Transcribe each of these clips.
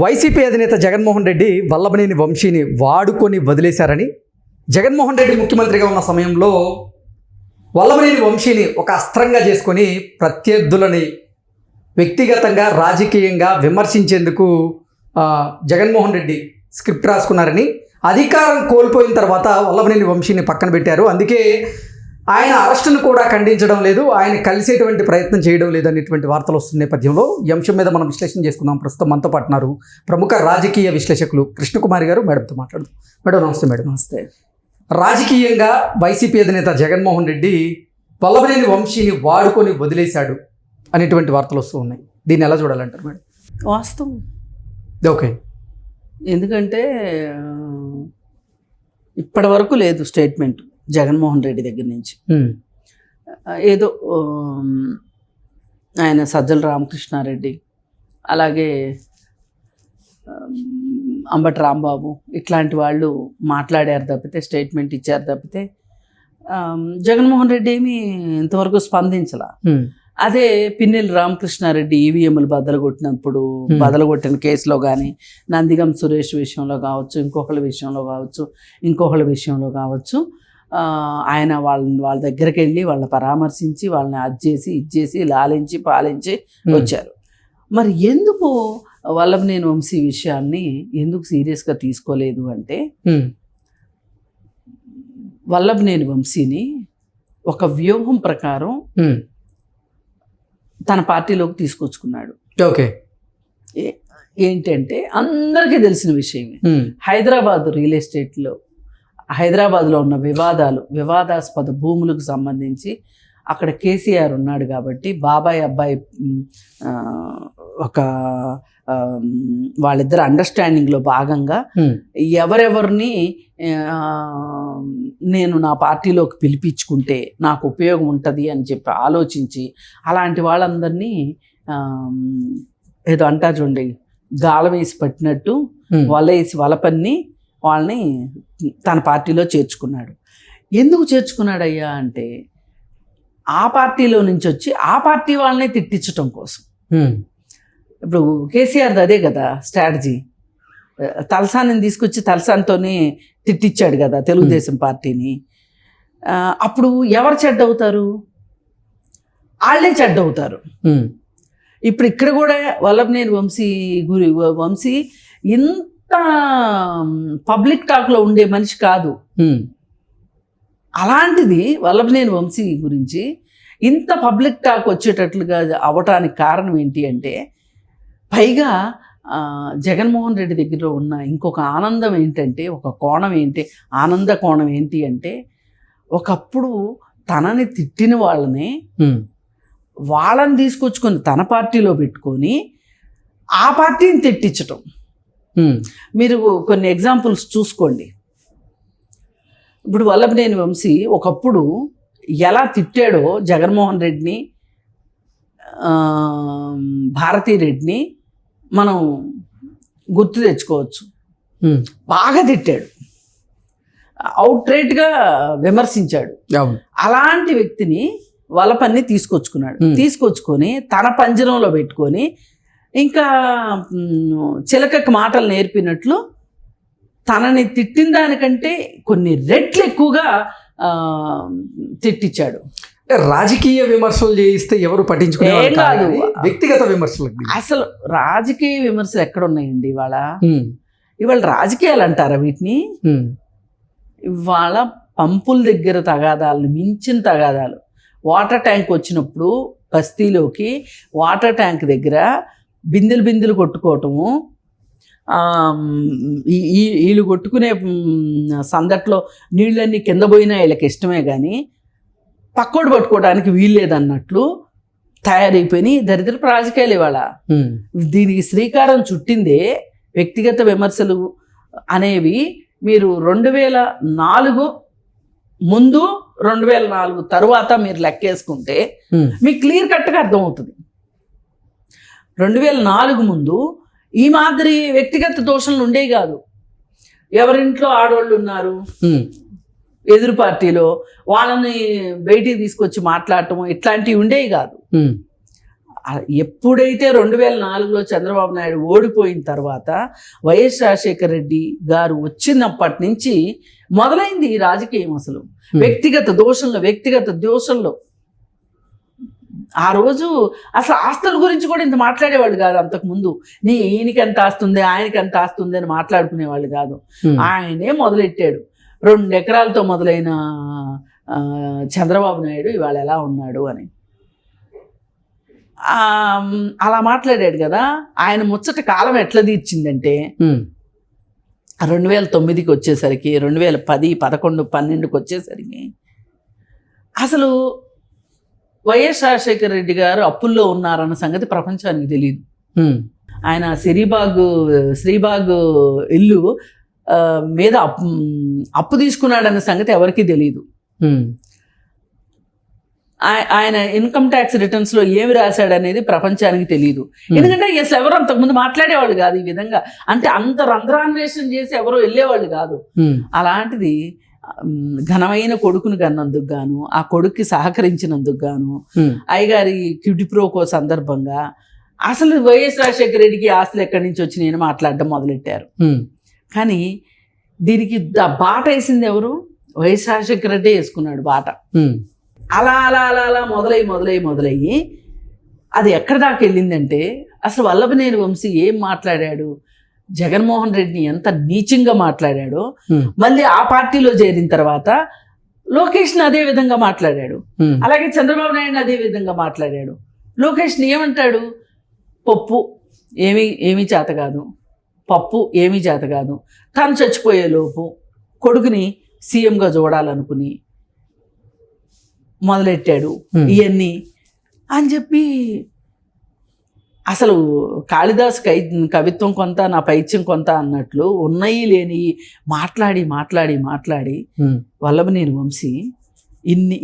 YCP అధినేత జగన్మోహన్ రెడ్డి వల్లభనేని వంశీని వాడుకొని వదిలేశారని, జగన్మోహన్ రెడ్డి ముఖ్యమంత్రిగా ఉన్న సమయంలో వల్లభనేని వంశీని ఒక అస్త్రంగా చేసుకొని ప్రత్యర్థులని వ్యక్తిగతంగా రాజకీయంగా విమర్శించేందుకు జగన్మోహన్ రెడ్డి స్క్రిప్ట్ రాసుకున్నారని, అధికారం కోల్పోయిన తర్వాత వల్లభనేని వంశీని పక్కన పెట్టారు. అందుకే ఆయన అరెస్టును కూడా ఖండించడం లేదు, ఆయన కలిసేటువంటి ప్రయత్నం చేయడం లేదు అనేటువంటి వార్తలు వస్తున్న నేపథ్యంలో ఈ అంశం మీద మనం విశ్లేషణ చేసుకుందాం. ప్రస్తుతం మనతో పాటున్నారు ప్రముఖ రాజకీయ విశ్లేషకులు కృష్ణకుమారి గారు. మేడంతో మాట్లాడుతాం. మేడం నమస్తే. మేడం నమస్తే. రాజకీయంగా వైసీపీ అధినేత జగన్మోహన్ రెడ్డి వల్లభనేని వంశీని వాడుకొని వదిలేశాడు అనేటువంటి వార్తలు వస్తూ ఉన్నాయి. దీన్ని ఎలా చూడాలంటారు మేడం? వాస్తవం. ఓకే. ఎందుకంటే ఇప్పటి వరకు లేదు స్టేట్మెంట్ జగన్మోహన్ రెడ్డి దగ్గర నుంచి. ఏదో ఆయన సజ్జల రామకృష్ణారెడ్డి, అలాగే అంబటి రాంబాబు ఇట్లాంటి వాళ్ళు మాట్లాడారు తప్పితే, స్టేట్మెంట్ ఇచ్చారు తప్పితే జగన్మోహన్ రెడ్డి ఏమీ ఇంతవరకు స్పందించలా. అదే పిన్నెల్లి రామకృష్ణారెడ్డి ఈవీఎంలు బదలగొట్టిన కేసులో కానీ, నందిగం సురేష్ విషయంలో కావచ్చు, ఇంకొకళ్ళ విషయంలో కావచ్చు, ఆయన వాళ్ళ దగ్గరికి వెళ్ళి వాళ్ళని పరామర్శించి వాళ్ళని ఇచ్చేసి లాలించి పాలించి వచ్చారు. మరి ఎందుకు వల్లభనేని వంశీ విషయాన్ని ఎందుకు సీరియస్గా తీసుకోలేదు అంటే, వల్లభనేని వంశీని ఒక వ్యూహం ప్రకారం తన పార్టీలోకి తీసుకొచ్చుకున్నాడు. ఓకే. ఏంటంటే అందరికీ తెలిసిన విషయమే, హైదరాబాద్ రియల్ ఎస్టేట్లో హైదరాబాద్లో ఉన్న వివాదాస్పద భూములకు సంబంధించి అక్కడ కేసీఆర్ ఉన్నాడు కాబట్టి బాబాయ్ అబ్బాయి ఒక వాళ్ళిద్దరు అండర్స్టాండింగ్లో భాగంగా ఎవరెవరిని నేను నా పార్టీలోకి పిలిపించుకుంటే నాకు ఉపయోగం ఉంటుంది అని చెప్పి ఆలోచించి అలాంటి వాళ్ళందరినీ ఏదో అంటా చూడండి, గాల వేసి పట్టినట్టు వలపన్ని వాళ్ళని తన పార్టీలో చేర్చుకున్నాడు. ఎందుకు చేర్చుకున్నాడయ్యా అంటే, ఆ పార్టీలో నుంచి వచ్చి ఆ పార్టీ వాళ్ళని తిట్టించటం కోసం. ఇప్పుడు కేసీఆర్ది అదే కదా స్ట్రాటజీ. తలసానిని తీసుకొచ్చి తలసానితోనే తిట్టించాడు కదా తెలుగుదేశం పార్టీని. అప్పుడు ఎవరు చెడ్డవుతారు? వాళ్ళే చెడ్డవుతారు. ఇప్పుడు ఇక్కడ కూడా వల్లభనేని వంశీ ఇంత పబ్లిక్ టాక్లో ఉండే మనిషి కాదు. అలాంటిది వల్లభనేని వంశీ గురించి ఇంత పబ్లిక్ టాక్ వచ్చేటట్లుగా అవ్వటానికి కారణం ఏంటి అంటే, పైగా జగన్మోహన్ రెడ్డి దగ్గర ఉన్న ఇంకొక ఆనందం ఏంటంటే, ఆనంద కోణం ఏంటి అంటే, ఒకప్పుడు తనని తిట్టిన వాళ్ళని తీసుకొచ్చుకొని తన పార్టీలో పెట్టుకొని ఆ పార్టీని తిట్టించటం. మీరు కొన్ని ఎగ్జాంపుల్స్ చూసుకోండి. ఇప్పుడు వల్లభనేని వంశీ ఒకప్పుడు ఎలా తిట్టాడో జగన్మోహన్ రెడ్డిని, భారతీ రెడ్డిని మనం గుర్తు తెచ్చుకోవచ్చు. బాగా తిట్టాడు, అవుట్రేట్గా విమర్శించాడు. అలాంటి వ్యక్తిని వలపన్ని తీసుకొచ్చుకొని తన పంజరంలో పెట్టుకొని ఇంకా చిలకకి మాటలు నేర్పినట్లు తనని తిట్టిన దానికంటే కొన్ని రెట్లు ఎక్కువగా తిట్టించాడు. రాజకీయ విమర్శలు చేయిస్తే ఎవరు పట్టించుకునేవారు కాదు, వ్యక్తిగత విమర్శలు. అసలు రాజకీయ విమర్శలు ఎక్కడున్నాయండి ఇవాళ రాజకీయాలు అంటారా వీటిని? ఇవాళ పంపుల దగ్గర తగాదాలను మించిన తగాదాలు. వాటర్ ట్యాంక్ వచ్చినప్పుడు బస్తీలోకి వాటర్ ట్యాంక్ దగ్గర బిందెలు కొట్టుకోవటము, వీళ్ళు కొట్టుకునే సందట్లో నీళ్ళన్నీ కింద పోయినా వీళ్ళకి ఇష్టమే కానీ పక్కోడు పట్టుకోవడానికి వీల్లేదన్నట్లు తయారైపోయినాయి దరిద్రపు రాజకీయాలు ఇవాళ. దీనికి శ్రీకారం చుట్టిందే వ్యక్తిగత విమర్శలు అనేవి. మీరు 2004 ముందు 2004 తరువాత మీరు లెక్కేసుకుంటే మీకు క్లియర్ కట్గా అర్థమవుతుంది. 2004 ముందు ఈ మాదిరి వ్యక్తిగత దోషణలు ఉండేవి కాదు. ఎవరింట్లో ఆడవాళ్ళు ఉన్నారు, ఎదురు పార్టీలో వాళ్ళని బయటికి తీసుకొచ్చి మాట్లాడటం ఇట్లాంటివి ఉండేవి కాదు. ఎప్పుడైతే 2004లో చంద్రబాబు నాయుడు ఓడిపోయిన తర్వాత వైఎస్ రాజశేఖర రెడ్డి గారు వచ్చినప్పటి నుంచి మొదలైంది ఈ రాజకీయం. అసలు వ్యక్తిగత దోషంలో ఆ రోజు అసలు ఆస్తుల గురించి కూడా ఇంత మాట్లాడేవాళ్ళు కాదు. అంతకుముందు ఈయనకి ఎంత ఆస్తుంది, ఆయనకి ఎంత ఆస్తుంది అని మాట్లాడుకునేవాళ్ళు కాదు. ఆయనే మొదలెట్టాడు. 2 ఎకరాలతో మొదలైన చంద్రబాబు నాయుడు ఇవాళ ఎలా ఉన్నాడు అని అలా మాట్లాడాడు కదా. ఆయన ముచ్చట కాలం ఎట్లా తీర్చిందంటే 2009కి వచ్చేసరికి, 2010, 11, 12కి వచ్చేసరికి అసలు వైఎస్ రాజశేఖర రెడ్డి గారు అప్పుల్లో ఉన్నారన్న సంగతి ప్రపంచానికి తెలియదు. ఆయన శ్రీబాగ్ ఇల్లు మీద అప్పు తీసుకున్నాడన్న సంగతి ఎవరికీ తెలియదు. ఆయన ఇన్కమ్ ట్యాక్స్ రిటర్న్స్ లో ఏమి రాశాడు అనేది ప్రపంచానికి తెలియదు. ఎందుకంటే అసలు ఎవరు అంతకుముందు మాట్లాడేవాళ్ళు కాదు ఈ విధంగా. అంటే అంత రంధ్రాన్వేషణ చేసి ఎవరో వెళ్ళేవాళ్ళు కాదు. అలాంటిది ఘనమైన కొడుకును కన్నందుకు గాను, ఆ కొడుక్కి సహకరించినందుకు గాను, అయ్యగారి క్విడిప్రోకో సందర్భంగా అసలు వైఎస్ రాజశేఖర రెడ్డికి ఆస్తులు ఎక్కడి నుంచి వచ్చి నేను మాట్లాడడం మొదలెట్టారు. కానీ దీనికి బాట వేసింది ఎవరు? వైఎస్ రాజశేఖర రెడ్డి వేసుకున్నాడు బాట. అలా అలా అలా అలా మొదలయ్యి అది ఎక్కడి దాకా వెళ్ళిందంటే అసలు వల్లభనేని వంశీ ఏం మాట్లాడాడు, జగన్మోహన్ రెడ్డిని ఎంత నీచంగా మాట్లాడాడో, మళ్ళీ ఆ పార్టీలో చేరిన తర్వాత లోకేష్ని అదే విధంగా మాట్లాడాడు. అలాగే చంద్రబాబు నాయుడుని అదే విధంగా మాట్లాడాడు. లోకేష్ని ఏమంటాడు? పప్పు ఏమీ చేత కాదు, పప్పు ఏమీ చేత కాదు, తను చచ్చిపోయే లోపు కొడుకుని సీఎంగా చూడాలనుకుని మొదలెట్టాడు ఇవన్నీ అని చెప్పి అసలు కాళిదాస్ కవిత్వం కొంత, నా పైత్యం కొంత అన్నట్లు ఉన్నాయి లేని మాట్లాడి వల్లభనేని వంశీ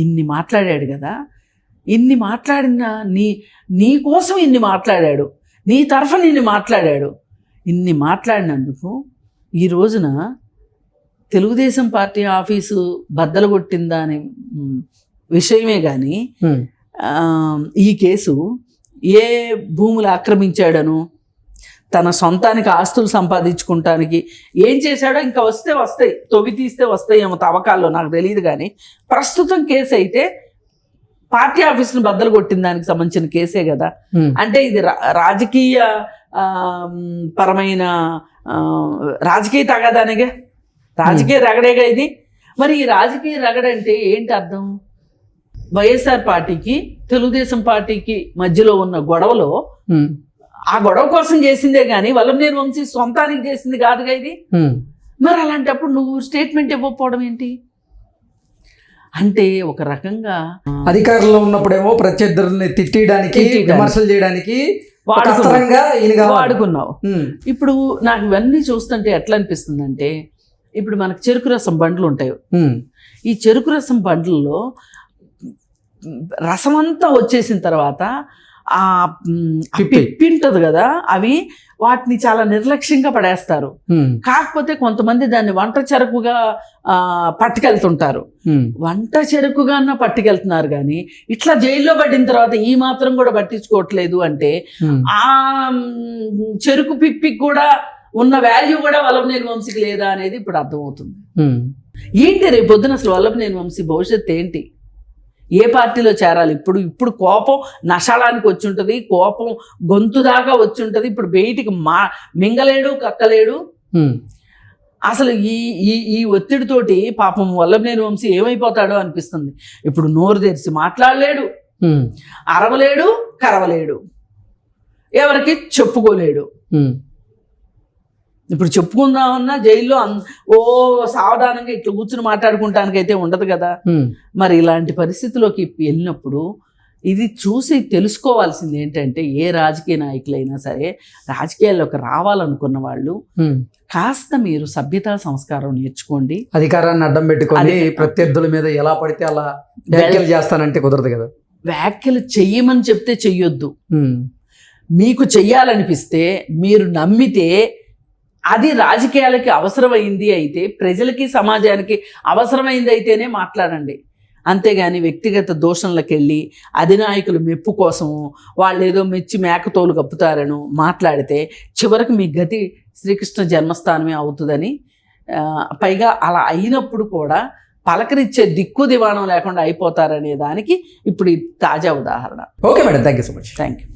ఇన్ని మాట్లాడాడు కదా. ఇన్ని మాట్లాడిన నీ కోసం ఇన్ని మాట్లాడాడు, నీ తరఫున ఇన్ని మాట్లాడాడు. ఇన్ని మాట్లాడినందుకు ఈ రోజున తెలుగుదేశం పార్టీ ఆఫీసు బద్దలు కొట్టిందా అనే విషయమే కానీ ఈ కేసు ఏ భూములు ఆక్రమించాడను, తన సొంతానికి ఆస్తులు సంపాదించుకుంటానికి ఏం చేశాడో ఇంకా వస్తాయి, తొవ్వి తీస్తే వస్తాయి ఏమో తవ్వకాల్లో, నాకు తెలియదు. కానీ ప్రస్తుతం కేసు అయితే పార్టీ ఆఫీసును బద్దలు కొట్టిన దానికి సంబంధించిన కేసే కదా. అంటే ఇది రాజకీయ పరమైన రాజకీయ తగాదానిగా, రాజకీయ రగడేగా ఇది. మరి ఈ రాజకీయ రగడంటే ఏంటి అర్థం? వైఎస్ఆర్ పార్టీకి తెలుగుదేశం పార్టీకి మధ్యలో ఉన్న గొడవలో ఆ గొడవ కోసం చేసిందే గాని వల్లభనేని వంశీ సొంతానికి చేసింది కాదుగా ఇది. మరి అలాంటప్పుడు నువ్వు స్టేట్మెంట్ ఇవ్వకపోవడం ఏంటి? అంటే ఒక రకంగా అధికారంలో ఉన్నప్పుడేమో ప్రత్యర్థుల్ని తిట్టడానికి, విమర్శలు చేయడానికి వాడుకున్నావు. ఇప్పుడు నాకు ఇవన్నీ చూస్తుంటే ఎట్లా అనిపిస్తుందంటే, ఇప్పుడు మనకు చెరుకు రసం బండ్లు ఉంటాయి. ఈ చెరుకు రసం బండ్లలో రసం అంతా వచ్చేసిన తర్వాత ఆ పిప్పి ఉంటుంది కదా, అవి వాటిని చాలా నిర్లక్ష్యంగా పడేస్తారు. కాకపోతే కొంతమంది దాన్ని వంట చెరుకుగా పట్టుకెళ్తుంటారు. వంట చెరుకుగా పట్టుకెళ్తున్నారు కానీ ఇట్లా జైల్లో పడిన తర్వాత ఈ మాత్రం కూడా పట్టించుకోవట్లేదు అంటే ఆ చెరుకు పిప్పికి కూడా ఉన్న వాల్యూ కూడా వల్లభనేని వంశీకి లేదా అనేది ఇప్పుడు అర్థమవుతుంది. ఏంటి రేపు పొద్దున అసలు వల్లభనేని వంశీ భవిష్యత్తు ఏంటి? ఏ పార్టీలో చేరాలి? ఇప్పుడు కోపం నషాలానికి వచ్చి ఉంటుంది, కోపం గొంతు దాకా వచ్చి ఉంటుంది. ఇప్పుడు బయటికి మింగలేడు, కక్కలేడు. అసలు ఈ ఒత్తిడితోటి పాపం వల్లభనేని వంశీ ఏమైపోతాడో అనిపిస్తుంది. ఇప్పుడు నోరు తెరిచి మాట్లాడలేడు, అరవలేడు, కరవలేడు, ఎవరికి చెప్పుకోలేడు. ఇప్పుడు చెప్పుకుందామన్నా జైల్లో సావధానంగా ఇట్లా కూర్చుని మాట్లాడుకుంటానికైతే ఉండదు కదా. మరి ఇలాంటి పరిస్థితిలోకి వెళ్ళినప్పుడు ఇది చూసి తెలుసుకోవాల్సింది ఏంటంటే, ఏ రాజకీయ నాయకులైనా సరే రాజకీయాల్లోకి రావాలనుకున్న వాళ్ళు కాస్త మీరు సభ్యతా సంస్కారం నేర్చుకోండి. అధికారాన్ని అడ్డం పెట్టుకొని ప్రత్యర్థుల మీద ఎలా పడితే అలా వ్యాఖ్యలు చేస్తానంటే కుదరదు కదా. వ్యాఖ్యలు చెయ్యమని చెప్తే చెయ్యొద్దు. మీకు చెయ్యాలనిపిస్తే, మీరు నమ్మితే, అది రాజకీయాలకి అవసరమైంది అయితే, ప్రజలకి సమాజానికి అవసరమైంది అయితేనే మాట్లాడండి. అంతేగాని వ్యక్తిగత దూషణలకు వెళ్ళి అధినాయకులు మెప్పు కోసము వాళ్ళు ఏదో మెచ్చి మేకతోలు కప్పుతారను మాట్లాడితే చివరికి మీ గతి శ్రీకృష్ణ జన్మస్థానమే అవుతుందని, పైగా అలా అయినప్పుడు కూడా పలకరించే దిక్కు దివాణం లేకుండా అయిపోతారనే దానికి ఇప్పుడు ఈ తాజా ఉదాహరణ. Okay madam, thank you so much. Thank you.